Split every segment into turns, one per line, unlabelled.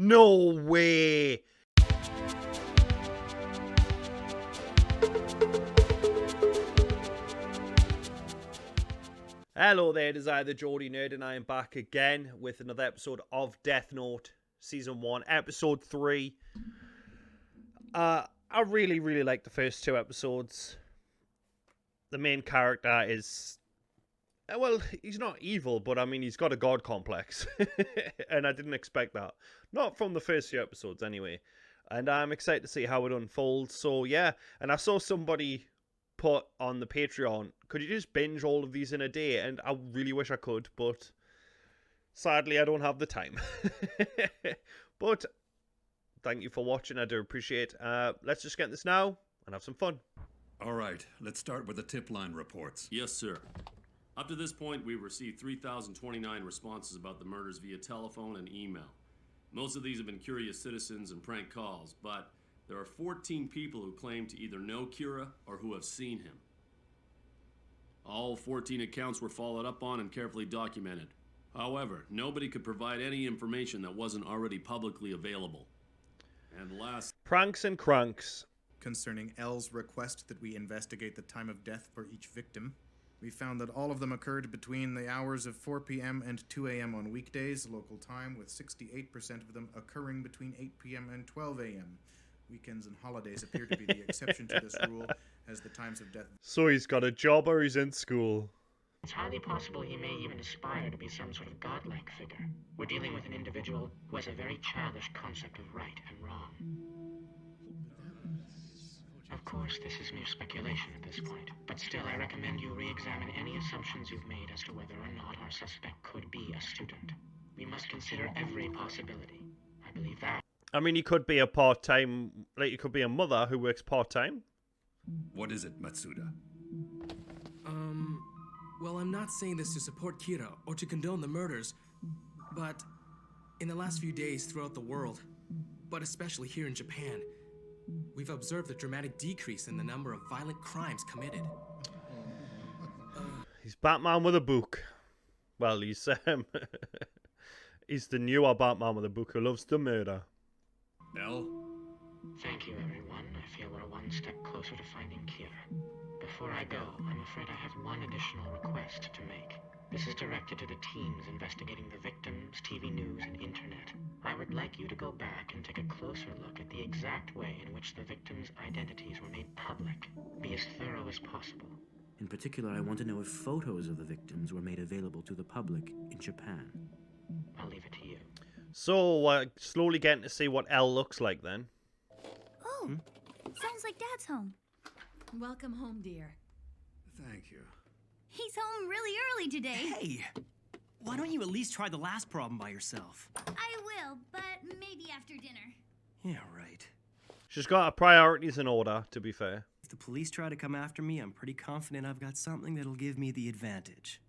No way. Hello there, it is I, the Geordie Nerd, and I am back again with another episode of Death Note Season 1, Episode 3. I really like the first two episodes. The main character is, well, he's not evil, but I mean, he's got a god complex. And I didn't expect that. Not from the first few episodes, anyway. And I'm excited to see how it unfolds. So, yeah. And I saw somebody put on the Patreon, could you just binge all of these in a day? And I really wish I could, but sadly, I don't have the time. But thank you for watching. I do appreciate it. Let's just get this now and have some fun.
All right, let's start with the tip line reports.
Yes, sir. Up to this point, we've received 3,029 responses about the murders via telephone and email. Most of these have been curious citizens and prank calls, but there are 14 people who claim to either know Kira or who have seen him. All 14 accounts were followed up on and carefully documented. However, nobody could provide any information that wasn't already publicly available. And last...
Pranks and cranks.
Concerning L's request that we investigate the time of death for each victim, we found that all of them occurred between the hours of 4 p.m. and 2 a.m. on weekdays, local time, with 68% of them occurring between 8 p.m. and 12 a.m. Weekends and holidays appear to be the exception to this rule, as the times of death...
So he's got a job or he's in school.
It's highly possible he may even aspire to be some sort of godlike figure. We're dealing with an individual who has a very childish concept of right and wrong. Of course, this is mere speculation at this point, but still I recommend you re-examine any assumptions you've made as to whether or not our suspect could be a student. We must consider every possibility. I believe that.
I mean, he could be a part-time, like, he could be a mother who works part-time.
What is it, Matsuda?
Well, I'm not saying this to support Kira or to condone the murders, but in the last few days throughout the world, but especially here in Japan, we've observed a dramatic decrease in the number of violent crimes committed.
He's Batman with a book. Well, he's he's the newer Batman with a book who loves to murder.
L?
Thank you, everyone. I feel we're one step closer to finding Kira. Before I go, I'm afraid I have one additional request to make. This is directed to the teams investigating the victims, TV news, and internet. I would like you to go back and take a closer look at the exact way in which the victims' identities were made public. Be as thorough as possible.
In particular, I want to know if photos of the victims were made available to the public in Japan.
I'll leave it to you.
So, slowly getting to see what L looks like then.
Oh, sounds like Dad's home.
Welcome home, dear.
Thank you.
He's home really early today.
Hey, why don't you at least try the last problem by yourself?
I will, but maybe after dinner.
Yeah, right.
She's got her priorities in order, to be fair.
If the police try to come after me, I'm pretty confident I've got something that'll give me the advantage.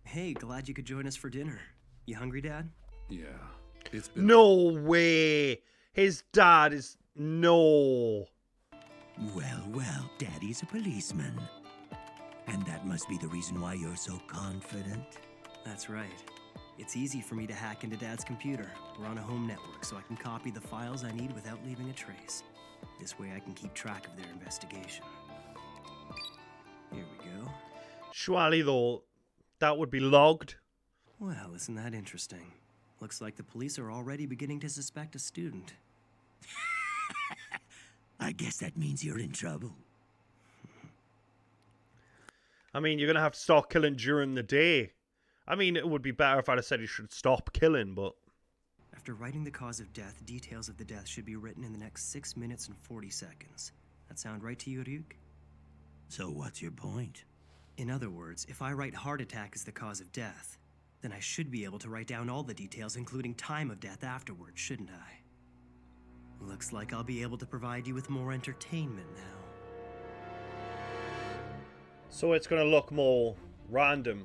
Hey, glad you could join us for dinner. You hungry, Dad?
Yeah, it's been...
No way! His dad is... No!
Well, Daddy's a policeman. And that must be the reason why you're so confident.
That's right. It's easy for me to hack into Dad's computer. We're on a home network, so I can copy the files I need without leaving a trace. This way I can keep track of their investigation. Here we go.
Surely, though, that would be logged.
Well, isn't that interesting? Looks like the police are already beginning to suspect a student.
I guess that means you're in trouble.
I mean, you're going to have to start killing during the day. I mean, it would be better if I'd have said he should stop killing, but...
After writing the cause of death, details of the death should be written in the next 6 minutes and 40 seconds. That sound right to you, Ryuk?
So what's your point?
In other words, if I write heart attack as the cause of death, then I should be able to write down all the details, including time of death afterwards, shouldn't I? Looks like I'll be able to provide you with more entertainment now.
So it's going to look more random.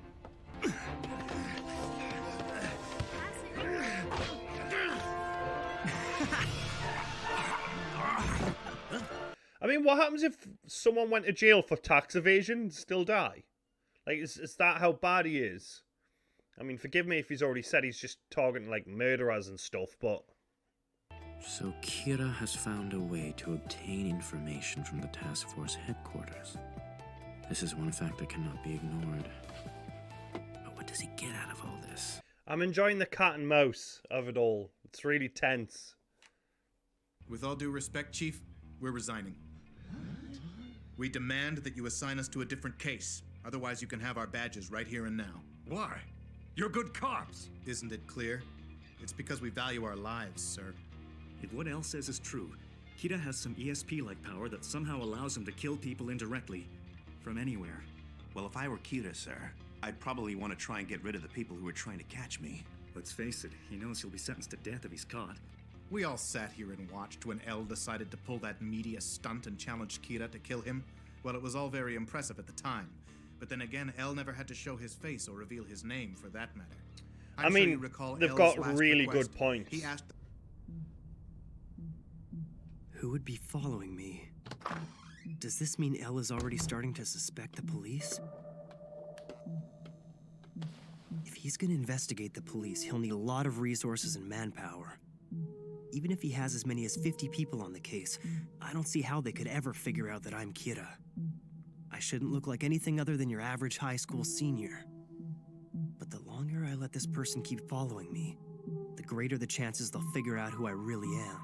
I mean, what happens if someone went to jail for tax evasion and still die? Like, is that how bad he is? I mean, forgive me if he's already said he's just targeting, like, murderers and stuff, but...
So Kira has found a way to obtain information from the task force headquarters. This is one fact that cannot be ignored. But what does he get out of all this?
I'm enjoying the cat and mouse of it all. It's really tense.
With all due respect, Chief, we're resigning. We demand that you assign us to a different case. Otherwise, you can have our badges right here and now.
Why? You're good cops.
Isn't it clear? It's because we value our lives, sir.
If what Elle says is true, Kira has some ESP-like power that somehow allows him to kill people indirectly, from anywhere.
Well, if I were Kira, sir, I'd probably want to try and get rid of the people who are trying to catch me.
Let's face it, he knows he'll be sentenced to death if he's caught.
We all sat here and watched when Elle decided to pull that media stunt and challenged Kira to kill him. Well, it was all very impressive at the time. But then again, Elle never had to show his face or reveal his name for that matter.
I mean, they've got really good points.
He asked...
Who would be following me? Does this mean Elle is already starting to suspect the police? If he's gonna investigate the police, he'll need a lot of resources and manpower. Even if he has as many as 50 people on the case, I don't see how they could ever figure out that I'm Kira. I shouldn't look like anything other than your average high school senior. But the longer I let this person keep following me, the greater the chances they'll figure out who I really am.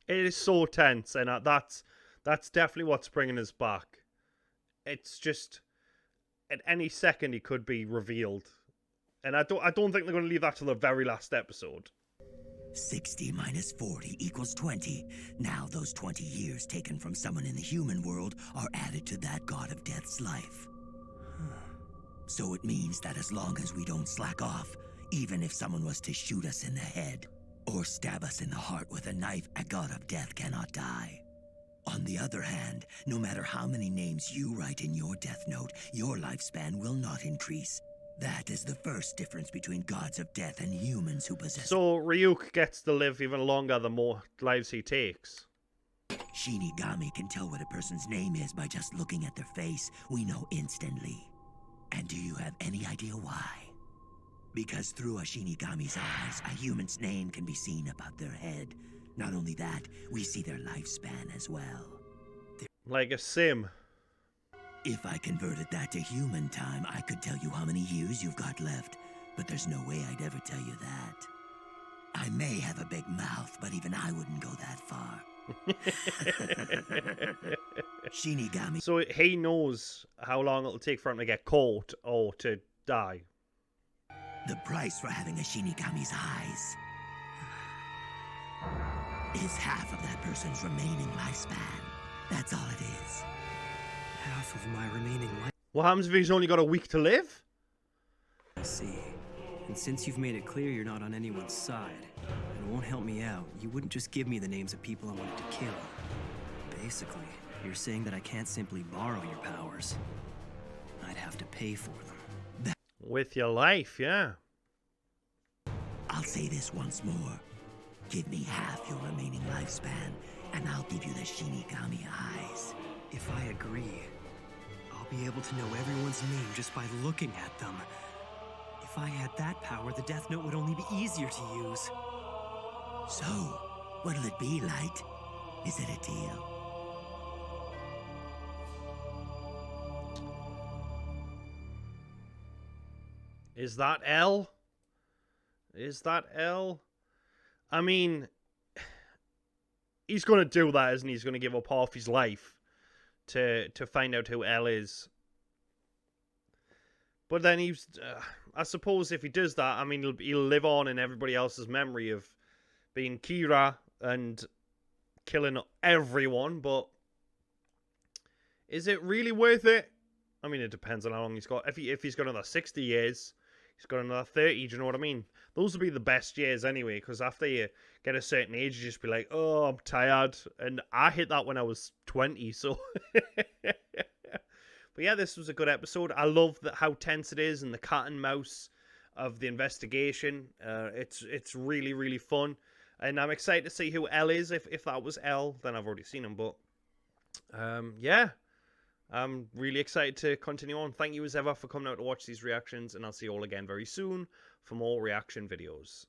It is so tense, and that's definitely what's bringing us back. It's just, at any second he could be revealed, and I don't think they're going to leave that to the very last episode.
60 minus 40 equals 20. Now those 20 years taken from someone in the human world are added to that god of death's life. So it means that as long as we don't slack off, even if someone was to shoot us in the head or stab us in the heart with a knife, a god of death cannot die. On the other hand, no matter how many names you write in your death note, your lifespan will not increase. That is the first difference between gods of death and humans who possess...
So Ryuk gets to live even longer the more lives he takes.
Shinigami can tell what a person's name is by just looking at their face. We know instantly. And do you have any idea why? Because through a Shinigami's eyes, a human's name can be seen above their head. Not only that, we see their lifespan as well.
Like a sim.
If I converted that to human time, I could tell you how many years you've got left, but there's no way I'd ever tell you that. I may have a big mouth, but even I wouldn't go that far. Shinigami.
So he knows how long it'll take for him to get caught or to die.
The price for having a Shinigami's eyes is half of that person's remaining lifespan. That's all it is.
Half of my remaining life.
What happens if he's only got a week to live?
I see. And since you've made it clear you're not on anyone's side, and won't help me out, you wouldn't just give me the names of people I wanted to kill. Basically, you're saying that I can't simply borrow your powers. I'd have to pay for them.
With your life, yeah.
I'll say this once more. Give me half your remaining lifespan, and I'll give you the Shinigami eyes.
If I agree, I'll be able to know everyone's name just by looking at them. If I had that power, the Death Note would only be easier to use.
So, what'll it be, Light? Is it a deal?
Is that L? Is that L? I mean, he's going to do that, isn't he? He's going to give up half his life to find out who L is. But then he's, I suppose if he does that, I mean, he'll live on in everybody else's memory of being Kira and killing everyone, but is it really worth it? I mean, it depends on how long he's got. If he's got another 60 years, he's got another 30, do you know what I mean? Those would be the best years anyway, because after you get a certain age, you just be like, oh, I'm tired. And I hit that when I was 20, so... But yeah, this was a good episode. I love how tense it is and the cat and mouse of the investigation. It's really, really fun. And I'm excited to see who L is. If that was L, then I've already seen him. But yeah, I'm really excited to continue on. Thank you as ever for coming out to watch these reactions, and I'll see you all again very soon for more reaction videos.